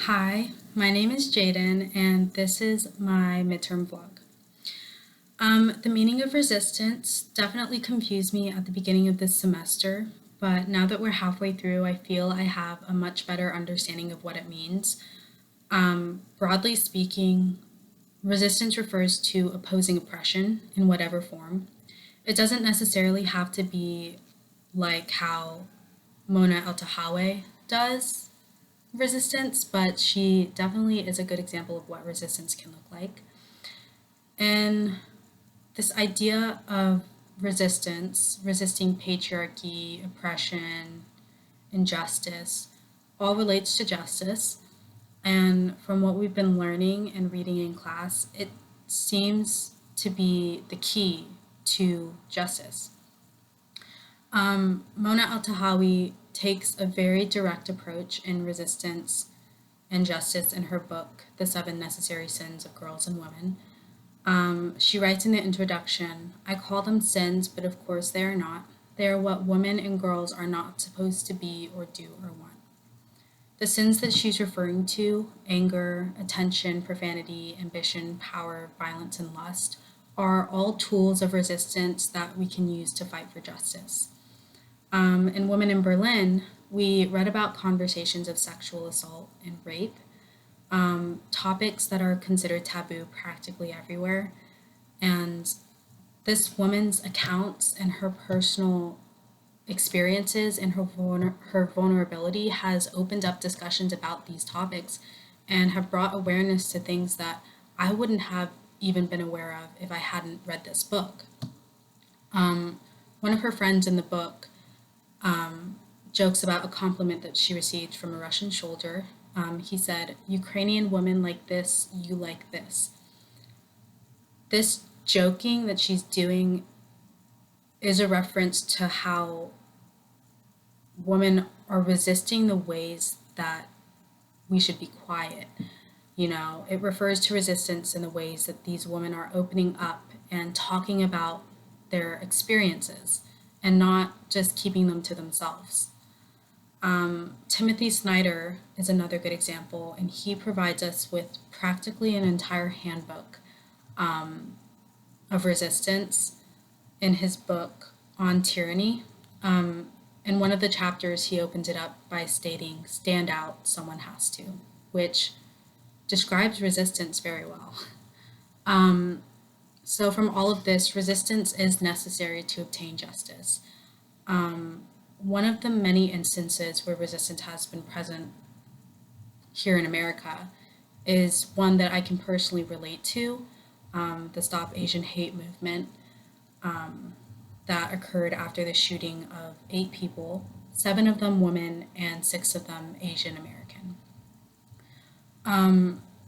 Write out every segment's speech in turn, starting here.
Hi, my name is Jaden, and this is my midterm vlog. The meaning of resistance definitely confused me at the beginning of this semester, but now that we're halfway through, I feel I have a much better understanding of what it means. Broadly speaking, resistance refers to opposing oppression in whatever form. It doesn't necessarily have to be like how Mona Eltahawy does resistance, but she definitely is a good example of what resistance can look like. And this idea of resistance, resisting patriarchy, oppression, injustice, all relates to justice. And from what we've been learning and reading in class, it seems to be the key to justice. Mona Eltahawy takes a very direct approach in resistance and justice in her book, The Seven Necessary Sins of Girls and Women. She writes in the introduction, "I call them sins, but of course they are not. They are what women and girls are not supposed to be or do or want." The sins that she's referring to, anger, attention, profanity, ambition, power, violence, and lust, are all tools of resistance that we can use to fight for justice. In Women in Berlin, we read about conversations of sexual assault and rape, topics that are considered taboo practically everywhere. And this woman's accounts and her personal experiences and her vulnerability has opened up discussions about these topics and have brought awareness to things that I wouldn't have even been aware of if I hadn't read this book. One of her friends in the book jokes about a compliment that she received from a Russian soldier. He said, "Ukrainian women like this, you like this." This joking that she's doing is a reference to how women are resisting the ways that we should be quiet. It refers to resistance in the ways that these women are opening up and talking about their experiences and not just keeping them to themselves. Timothy Snyder is another good example, and he provides us with practically an entire handbook of resistance in his book on tyranny. In one of the chapters, he opens it up by stating, "Stand out, someone has to," which describes resistance very well. So from all of this, resistance is necessary to obtain justice. One of the many instances where resistance has been present here in America is one that I can personally relate to, the Stop Asian Hate movement that occurred after the shooting of 8 people, 7 of them women and 6 of them Asian American.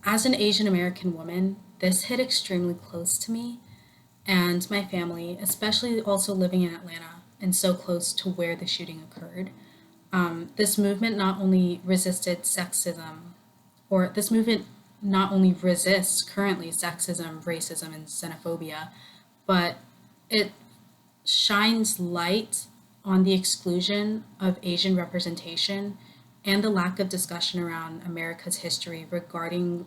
As an Asian American woman, this hit extremely close to me and my family, especially also living in Atlanta and so close to where the shooting occurred. This movement not only resisted sexism, or this movement not only resists currently sexism, racism, and xenophobia, but it shines light on the exclusion of Asian representation and the lack of discussion around America's history regarding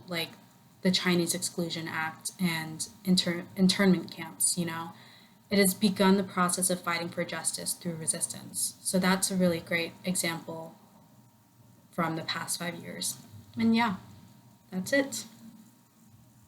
the Chinese Exclusion Act and internment camps. It has begun the process of fighting for justice through resistance. So that's a really great example from the past 5 years. And yeah, that's it.